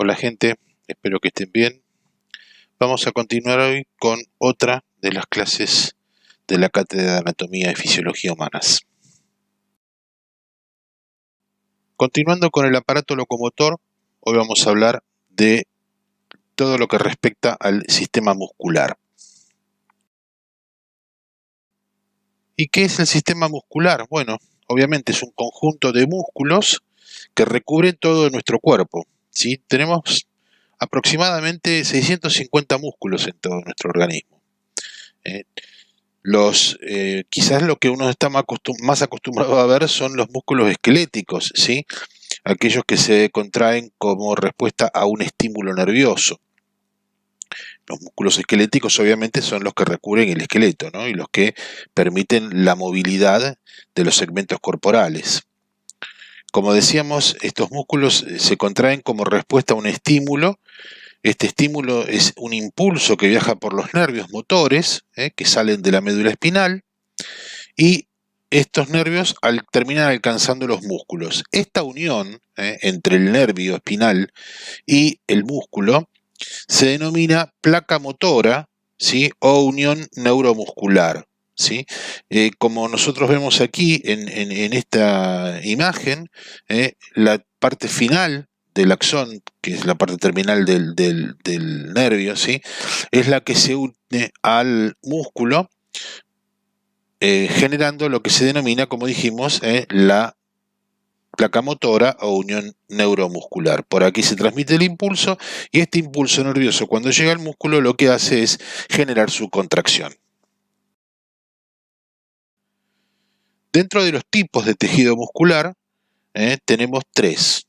Hola gente, espero que estén bien. Vamos a continuar hoy con otra de las clases de la Cátedra de Anatomía y Fisiología Humanas. Continuando con el aparato locomotor, hoy vamos a hablar de todo lo que respecta al sistema muscular. ¿Y qué es el sistema muscular? Bueno, obviamente es un conjunto de músculos que recubren todo nuestro cuerpo, ¿sí? Tenemos aproximadamente 650 músculos en todo nuestro organismo. Quizás lo que uno está más acostumbrado a ver son los músculos esqueléticos, ¿sí? Aquellos que se contraen como respuesta a un estímulo nervioso. Los músculos esqueléticos obviamente son los que recubren el esqueleto, ¿no? Y los que permiten la movilidad de los segmentos corporales. Como decíamos, estos músculos se contraen como respuesta a un estímulo. Este estímulo es un impulso que viaja por los nervios motores, que salen de la médula espinal, y estos nervios terminan alcanzando los músculos. Esta unión entre el nervio espinal y el músculo se denomina placa motora, ¿sí? O unión neuromuscular, ¿sí? Como nosotros vemos aquí en esta imagen, la parte final del axón, que es la parte terminal del nervio, ¿sí? Es la que se une al músculo, generando lo que se denomina, como dijimos, la placa motora o unión neuromuscular. Por aquí se transmite el impulso y este impulso nervioso, cuando llega al músculo, lo que hace es generar su contracción. Dentro de los tipos de tejido muscular tenemos tres.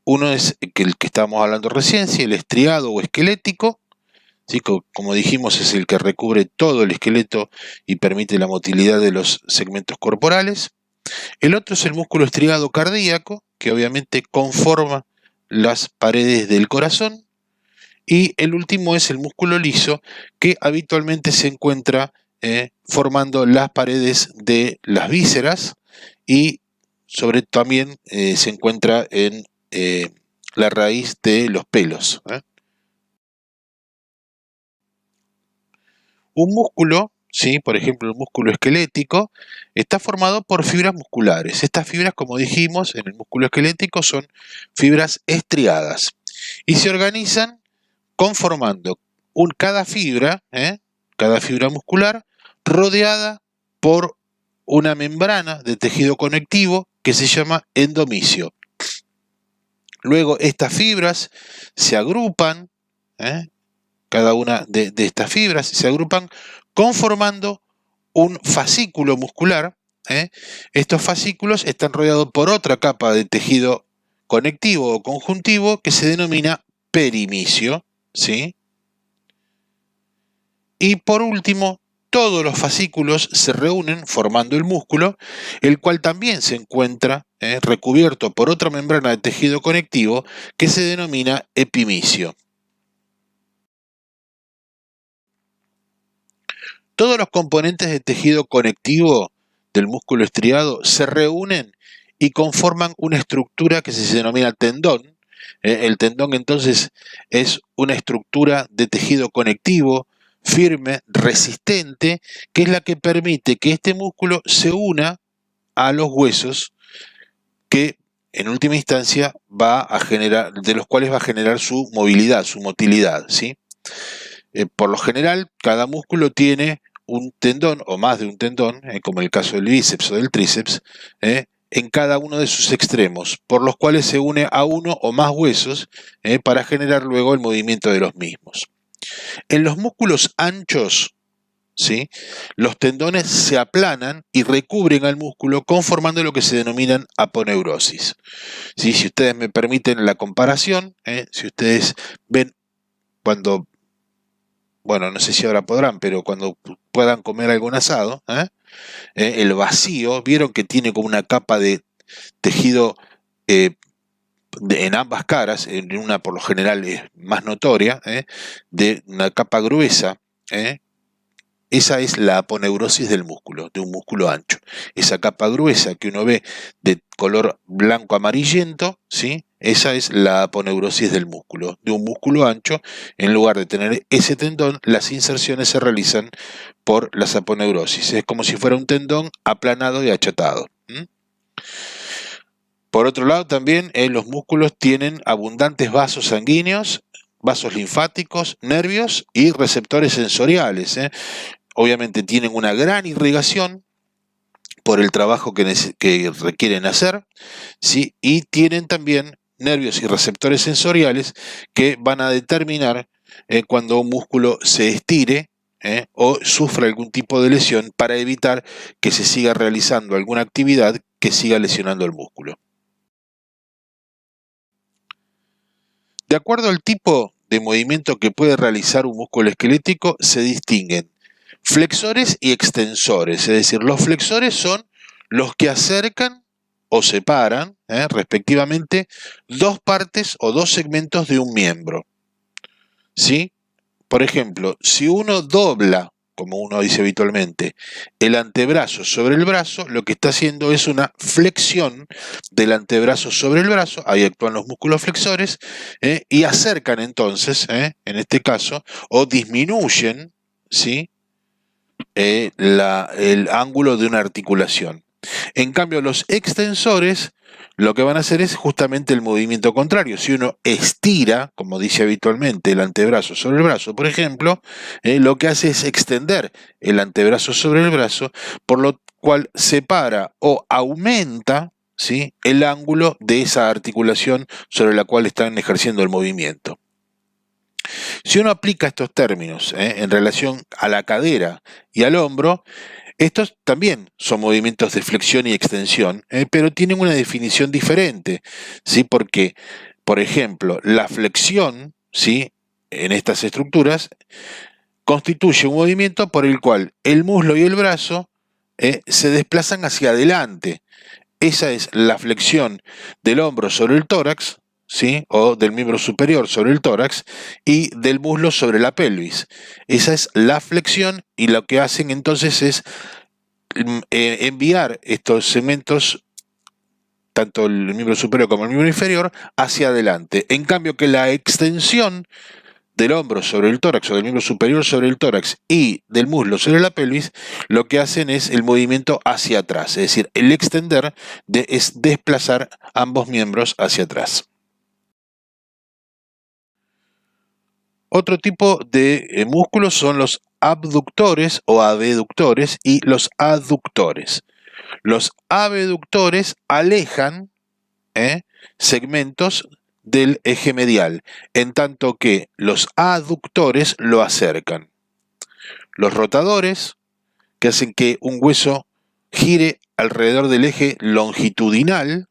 Uno es el que estábamos hablando recién, el estriado o esquelético, ¿sí? Como dijimos, es el que recubre todo el esqueleto y permite la motilidad de los segmentos corporales. El otro es el músculo estriado cardíaco, que obviamente conforma las paredes del corazón. Y el último es el músculo liso, que habitualmente se encuentra formando las paredes de las vísceras y también se encuentra en la raíz de los pelos. Un músculo, ¿sí? Por ejemplo, el músculo esquelético, está formado por fibras musculares. Estas fibras, como dijimos, en el músculo esquelético son fibras estriadas y se organizan conformando cada fibra muscular rodeada por una membrana de tejido conectivo que se llama endomisio. Luego estas fibras se agrupan, cada una de estas fibras se agrupan conformando un fascículo muscular. Estos fascículos están rodeados por otra capa de tejido conectivo o conjuntivo que se denomina perimisio, ¿sí? Y por último, todos los fascículos se reúnen formando el músculo, el cual también se encuentra recubierto por otra membrana de tejido conectivo que se denomina epimisio. Todos los componentes de tejido conectivo del músculo estriado se reúnen y conforman una estructura que se denomina tendón. El tendón entonces es una estructura de tejido conectivo firme, resistente, que es la que permite que este músculo se una a los huesos que en última instancia de los cuales va a generar su movilidad, su motilidad, ¿sí? Por lo general, cada músculo tiene un tendón o más de un tendón, como el caso del bíceps o del tríceps, en cada uno de sus extremos, por los cuales se une a uno o más huesos para generar luego el movimiento de los mismos. En los músculos anchos, ¿sí?, los tendones se aplanan y recubren al músculo conformando lo que se denominan aponeurosis. ¿Sí? Si ustedes me permiten la comparación, si ustedes ven cuando, bueno, no sé si ahora podrán, pero cuando puedan comer algún asado, el vacío, vieron que tiene como una capa de tejido en ambas caras, en una por lo general es más notoria, de una capa gruesa. Esa es la aponeurosis del músculo, de un músculo ancho. Esa capa gruesa que uno ve de color blanco amarillento, ¿sí?, Esa es la aponeurosis del músculo. De un músculo ancho, en lugar de tener ese tendón, las inserciones se realizan por las aponeurosis. Es como si fuera un tendón aplanado y achatado. Por otro lado, también los músculos tienen abundantes vasos sanguíneos, vasos linfáticos, nervios y receptores sensoriales. Obviamente tienen una gran irrigación por el trabajo que requieren hacer, ¿sí? Y tienen también nervios y receptores sensoriales que van a determinar cuando un músculo se estire o sufra algún tipo de lesión para evitar que se siga realizando alguna actividad que siga lesionando el músculo. De acuerdo al tipo de movimiento que puede realizar un músculo esquelético, se distinguen flexores y extensores. Es decir, los flexores son los que acercan o separan, respectivamente, dos partes o dos segmentos de un miembro. ¿Sí? Por ejemplo, si uno dobla, como uno dice habitualmente, el antebrazo sobre el brazo, lo que está haciendo es una flexión del antebrazo sobre el brazo, ahí actúan los músculos flexores, y acercan entonces, en este caso, o disminuyen, ¿sí? El ángulo de una articulación. En cambio, los extensores lo que van a hacer es justamente el movimiento contrario. Si uno estira, como dice habitualmente, el antebrazo sobre el brazo, por ejemplo, lo que hace es extender el antebrazo sobre el brazo, por lo cual separa o aumenta, ¿sí?, el ángulo de esa articulación sobre la cual están ejerciendo el movimiento. Si uno aplica estos términos en relación a la cadera y al hombro, estos también son movimientos de flexión y extensión, pero tienen una definición diferente, ¿sí? Porque, por ejemplo, la flexión, ¿sí?, en estas estructuras constituye un movimiento por el cual el muslo y el brazo se desplazan hacia adelante. Esa es la flexión del hombro sobre el tórax, ¿sí?, o del miembro superior sobre el tórax, y del muslo sobre la pelvis. Esa es la flexión, y lo que hacen entonces es enviar estos segmentos, tanto el miembro superior como el miembro inferior, hacia adelante. En cambio que la extensión del hombro sobre el tórax o del miembro superior sobre el tórax y del muslo sobre la pelvis, lo que hacen es el movimiento hacia atrás, es decir, el extender es desplazar ambos miembros hacia atrás. Otro tipo de músculos son los abductores o abductores y los aductores. Los abductores alejan segmentos del eje medial, en tanto que los aductores lo acercan. Los rotadores, que hacen que un hueso gire alrededor del eje longitudinal,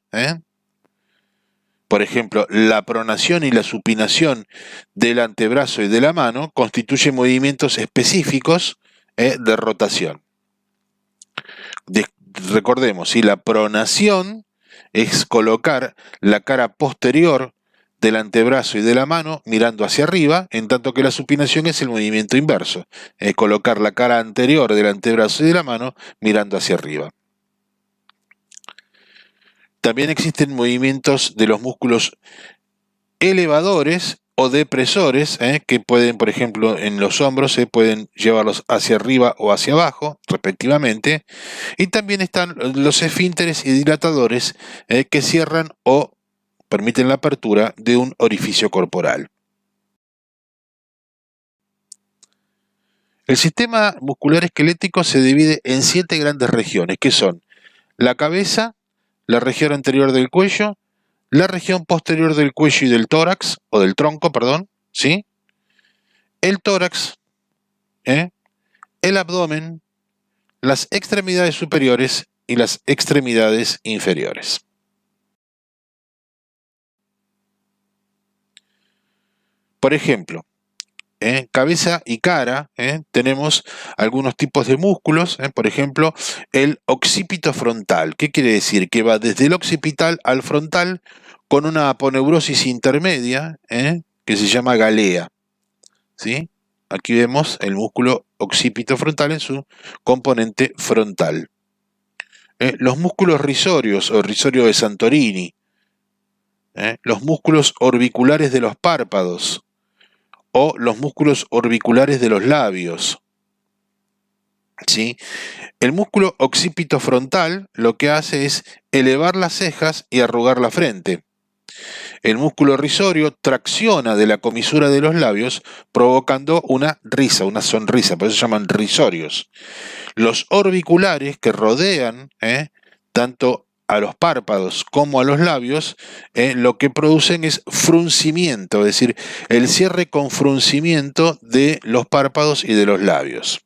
por ejemplo, la pronación y la supinación del antebrazo y de la mano constituyen movimientos específicos de rotación. Recordemos, la pronación es colocar la cara posterior del antebrazo y de la mano mirando hacia arriba, en tanto que la supinación es el movimiento inverso, es colocar la cara anterior del antebrazo y de la mano mirando hacia arriba. También existen movimientos de los músculos elevadores o depresores, que pueden, por ejemplo, en los hombros, pueden llevarlos hacia arriba o hacia abajo, respectivamente. Y también están los esfínteres y dilatadores, que cierran o permiten la apertura de un orificio corporal. El sistema muscular esquelético se divide en 7 grandes regiones, que son la cabeza, la región anterior del cuello, la región posterior del cuello y del tórax, o del tronco, perdón, ¿sí?, el tórax, el abdomen, las extremidades superiores y las extremidades inferiores. Por ejemplo, cabeza y cara, tenemos algunos tipos de músculos, por ejemplo, el occipito frontal. ¿Qué quiere decir? Que va desde el occipital al frontal con una aponeurosis intermedia, que se llama galea, ¿sí? Aquí vemos el músculo occipito frontal en su componente frontal. Los músculos risorios o risorio de Santorini, los músculos orbiculares de los párpados o los músculos orbiculares de los labios, ¿sí? El músculo occipito frontal lo que hace es elevar las cejas y arrugar la frente. El músculo risorio tracciona de la comisura de los labios, provocando una risa, una sonrisa, por eso se llaman risorios. Los orbiculares que rodean tanto a los párpados como a los labios, lo que producen es fruncimiento, es decir, el cierre con fruncimiento de los párpados y de los labios.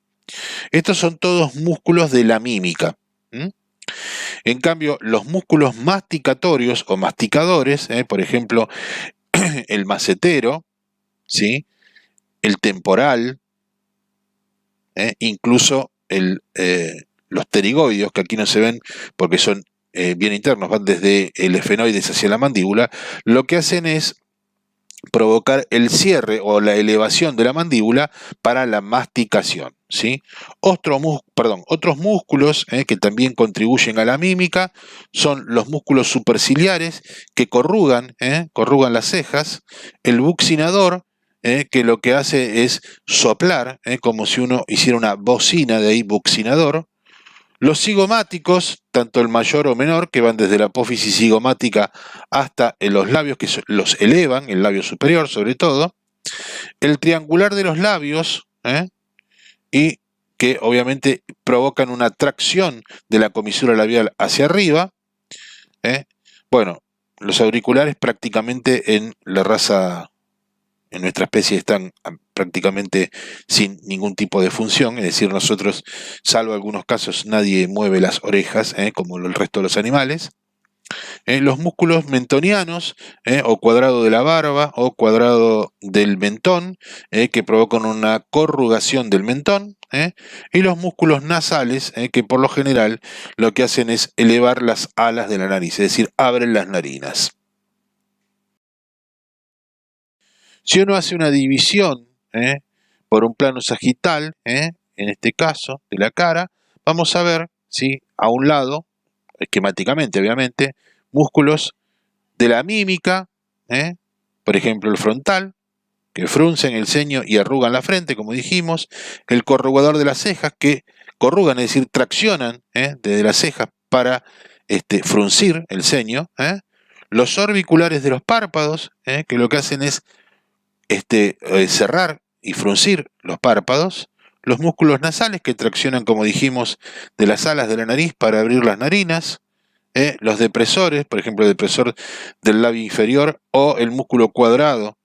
Estos son todos músculos de la mímica. En cambio, los músculos masticatorios o masticadores, por ejemplo, el macetero, ¿sí? El temporal, incluso los pterigoides, que aquí no se ven porque son bien internos, van desde el efenoides hacia la mandíbula, lo que hacen es provocar el cierre o la elevación de la mandíbula para la masticación, ¿sí? Otros músculos que también contribuyen a la mímica son los músculos superciliares que corrugan las cejas, el buccinador, que lo que hace es soplar, como si uno hiciera una bocina, de ahí buccinador. Los cigomáticos, tanto el mayor o menor, que van desde la apófisis cigomática hasta los labios, que los elevan, el labio superior sobre todo. El triangular de los labios, y que obviamente provocan una tracción de la comisura labial hacia arriba. Bueno, los auriculares prácticamente en la raza, en nuestra especie, están prácticamente sin ningún tipo de función, es decir, nosotros, salvo algunos casos, nadie mueve las orejas, como el resto de los animales. Los músculos mentonianos, o cuadrado de la barba, o cuadrado del mentón, que provocan una corrugación del mentón, y los músculos nasales, que por lo general lo que hacen es elevar las alas de la nariz, es decir, abren las narinas. Si uno hace una división por un plano sagital, en este caso de la cara, vamos a ver, ¿sí?, a un lado, esquemáticamente obviamente, músculos de la mímica, por ejemplo el frontal, que fruncen el ceño y arrugan la frente, como dijimos, el corrugador de las cejas, que corrugan, es decir, traccionan desde las cejas para fruncir el ceño, los orbiculares de los párpados, que lo que hacen es cerrar y fruncir los párpados, los músculos nasales que traccionan, como dijimos, de las alas de la nariz para abrir las narinas, los depresores, por ejemplo el depresor del labio inferior, o el músculo cuadrado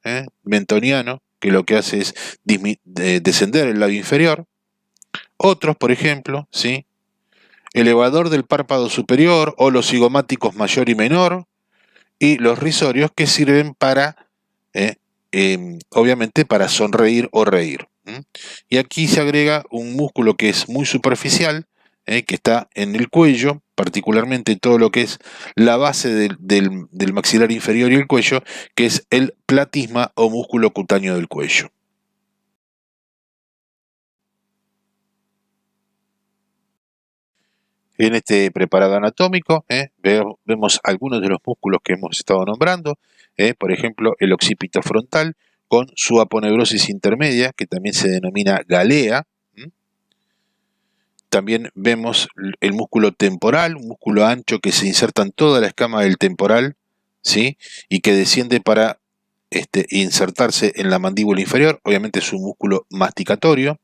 mentoniano, que lo que hace es descender el labio inferior. Otros, por ejemplo, ¿sí?, elevador del párpado superior, o los cigomáticos mayor y menor, y los risorios, que sirven para obviamente para sonreír o reír. Y aquí se agrega un músculo que es muy superficial, que está en el cuello, particularmente todo lo que es la base del maxilar inferior y el cuello, que es el platisma o músculo cutáneo del cuello. En este preparado anatómico vemos algunos de los músculos que hemos estado nombrando, por ejemplo el occipito frontal con su aponeurosis intermedia, que también se denomina galea. También vemos el músculo temporal, un músculo ancho que se inserta en toda la escama del temporal, ¿sí?, y que desciende para insertarse en la mandíbula inferior. Obviamente es un músculo masticatorio.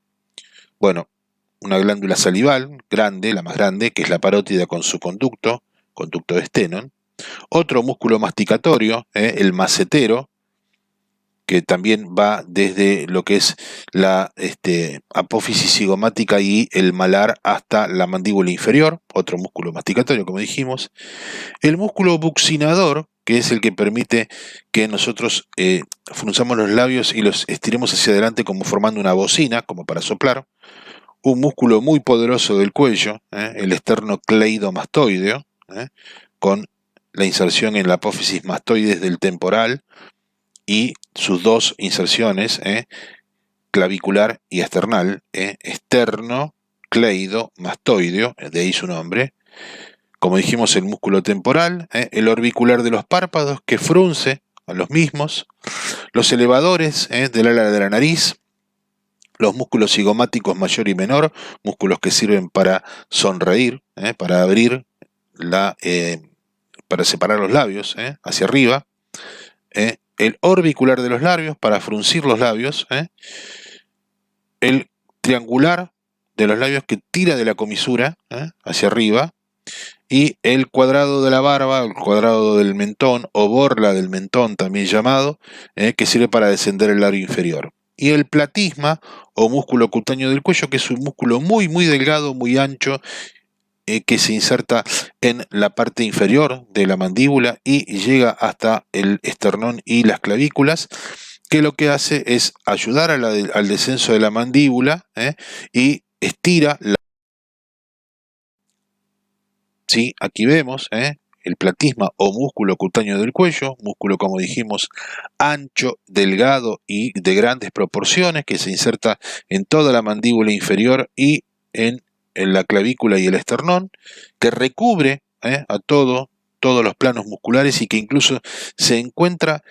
Bueno, una glándula salival grande, la más grande, que es la parótida con su conducto de Stenón. Otro músculo masticatorio, el macetero, que también va desde lo que es la apófisis cigomática y el malar hasta la mandíbula inferior, otro músculo masticatorio, como dijimos. El músculo buccinador, que es el que permite que nosotros frunzamos los labios y los estiremos hacia adelante como formando una bocina, como para soplar. Un músculo muy poderoso del cuello, el esternocleidomastoideo, con la inserción en la apófisis mastoides del temporal y sus dos inserciones, clavicular y esternal, esternocleidomastoideo, de ahí su nombre, como dijimos, el músculo temporal, el orbicular de los párpados, que frunce a los mismos, los elevadores del ala de la nariz, los músculos cigomáticos mayor y menor, músculos que sirven para sonreír, para abrir para separar los labios hacia arriba, el orbicular de los labios para fruncir los labios, el triangular de los labios que tira de la comisura hacia arriba, y el cuadrado de la barba, el cuadrado del mentón o borla del mentón también llamado, que sirve para descender el labio inferior. Y el platisma o músculo cutáneo del cuello, que es un músculo muy muy delgado, muy ancho, que se inserta en la parte inferior de la mandíbula y llega hasta el esternón y las clavículas, que lo que hace es ayudar al descenso de la mandíbula y estira la... ¿Sí? Aquí vemos el platisma o músculo cutáneo del cuello, músculo, como dijimos, ancho, delgado y de grandes proporciones, que se inserta en toda la mandíbula inferior y en la clavícula y el esternón, que recubre a todos los planos musculares y que incluso se encuentra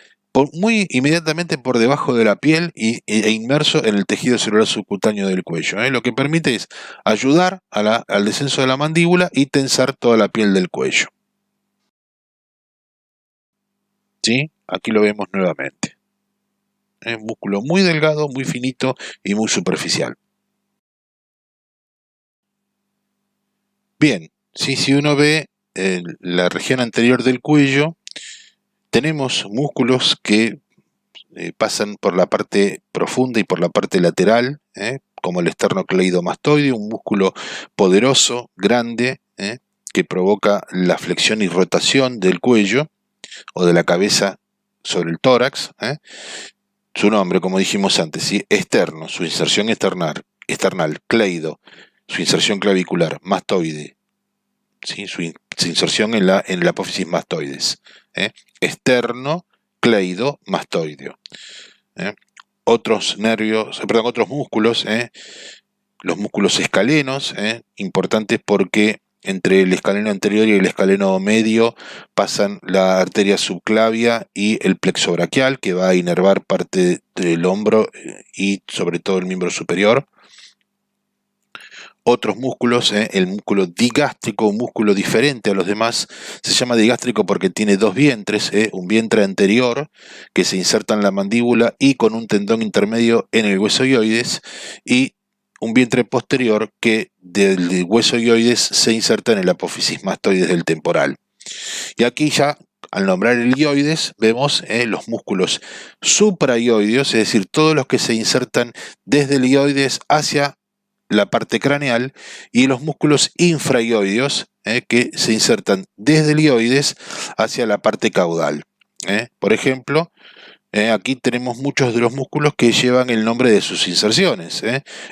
muy inmediatamente por debajo de la piel e inmerso en el tejido celular subcutáneo del cuello. Lo que permite es ayudar al descenso de la mandíbula y tensar toda la piel del cuello. ¿Sí? Aquí lo vemos nuevamente. Un músculo muy delgado, muy finito y muy superficial. Bien, si uno ve la región anterior del cuello, tenemos músculos que pasan por la parte profunda y por la parte lateral, como el esternocleidomastoide, un músculo poderoso, grande, que provoca la flexión y rotación del cuello o de la cabeza sobre el tórax. Su nombre, como dijimos antes, ¿sí? Externo, su inserción external, cleido, su inserción clavicular, mastoide, ¿sí? Su inserción en la apófisis mastoides. Externo, cleido, mastoideo. Otros músculos, los músculos escalenos, importantes porque entre el escaleno anterior y el escaleno medio pasan la arteria subclavia y el plexo braquial, que va a inervar parte del hombro y sobre todo el miembro superior. Otros músculos, el músculo digástrico, un músculo diferente a los demás, se llama digástrico porque tiene dos vientres, un vientre anterior que se inserta en la mandíbula y con un tendón intermedio en el hueso ioides, y un vientre posterior que del hueso ioides se inserta en el apófisis mastoides del temporal. Y aquí ya, al nombrar el ioides, vemos los músculos supraioideos, es decir, todos los que se insertan desde el ioides hacia la parte craneal, y los músculos infraioideos que se insertan desde el ioides hacia la parte caudal. Por ejemplo, aquí tenemos muchos de los músculos que llevan el nombre de sus inserciones.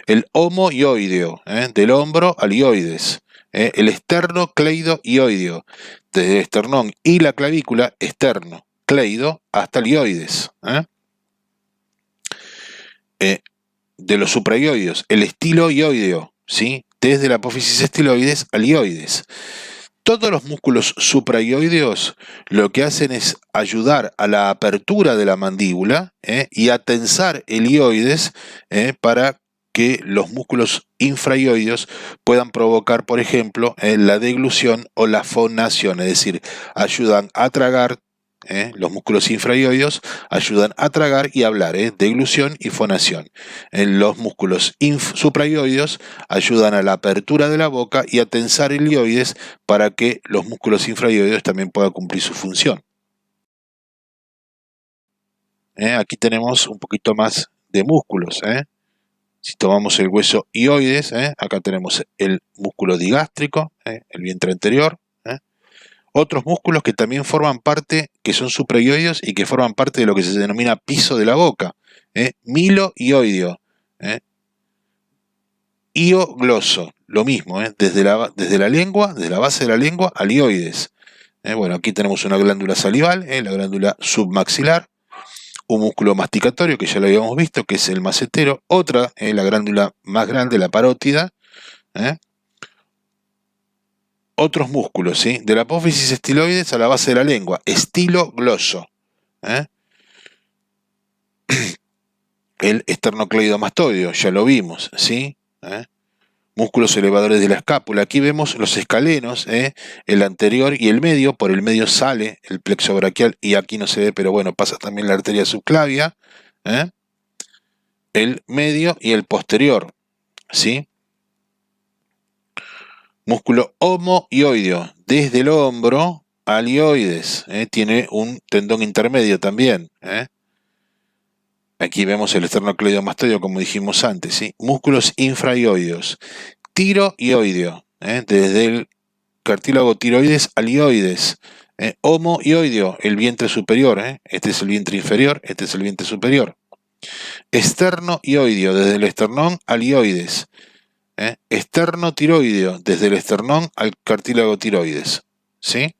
El homoioideo, del hombro al ioides. El esternocleidoioideo, desde el esternón y la clavícula, externo, cleido, hasta el ioides. De los supraioideos, el estiloioideo, ¿sí? Desde la apófisis estiloides al ioides. Todos los músculos supraioideos lo que hacen es ayudar a la apertura de la mandíbula y a tensar el ioides para que los músculos infraioideos puedan provocar, por ejemplo, la deglución o la fonación, es decir, ayudan a tragar. Los músculos infraioideos ayudan a tragar y hablar, deglución y fonación. Los músculos supraioideos ayudan a la apertura de la boca y a tensar el ioides para que los músculos infraioideos también puedan cumplir su función. Aquí tenemos un poquito más de músculos. Si tomamos el hueso ioides, acá tenemos el músculo digástrico, el vientre anterior. Otros músculos que también forman parte, que son supraioideos y que forman parte de lo que se denomina piso de la boca. Miloioideo. Iogloso, lo mismo, desde la lengua, desde la base de la lengua al ioides. Bueno, aquí tenemos una glándula salival, la glándula submaxilar, un músculo masticatorio que ya lo habíamos visto, que es el macetero, otra, la glándula más grande, la parótida, otros músculos, ¿sí? De la apófisis estiloides a la base de la lengua, estilo gloso. El esternocleidomastoideo, ya lo vimos, ¿sí? Músculos elevadores de la escápula. Aquí vemos los escalenos, el anterior y el medio. Por el medio sale el plexo braquial y aquí no se ve, pero bueno, pasa también la arteria subclavia. El medio y el posterior, ¿sí? Músculo homoioideo, desde el hombro al ioides. Tiene un tendón intermedio también. Aquí vemos el esternocleidomastoideo, como dijimos antes, ¿sí? Músculos infraioideos. Tiroioideo, desde el cartílago tiroides al ioides. Homoioideo, el vientre superior. Este es el vientre inferior, este es el vientre superior. Esternoioideo, desde el esternón al ioides. Esternotiroideo, desde el esternón al cartílago tiroides. ¿Sí?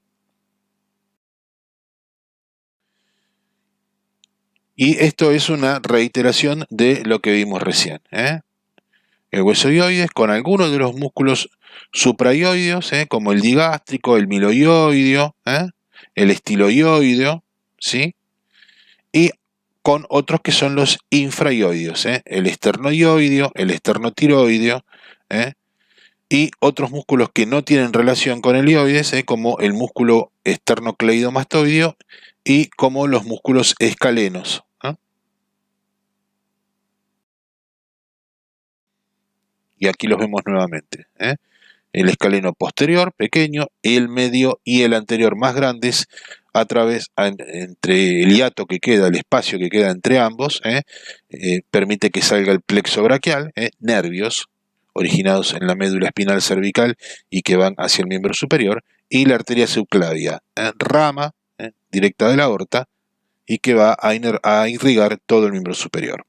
Y esto es una reiteración de lo que vimos recién. El huesoioides con algunos de los músculos supraioideos, como el digástrico, el miloioideo, el estiloioideo, ¿sí? Y con otros que son los infraioideos, el esternoioideo, el esternotiroideo, y otros músculos que no tienen relación con el ioides, como el músculo esternocleidomastoideo y como los músculos escalenos. Y aquí los vemos nuevamente. El escaleno posterior, pequeño, el medio y el anterior más grandes, a través, entre el hiato que queda, el espacio que queda entre ambos, permite que salga el plexo braquial, nervios originados en la médula espinal cervical y que van hacia el miembro superior, y la arteria subclavia, rama directa de la aorta y que va a irrigar todo el miembro superior.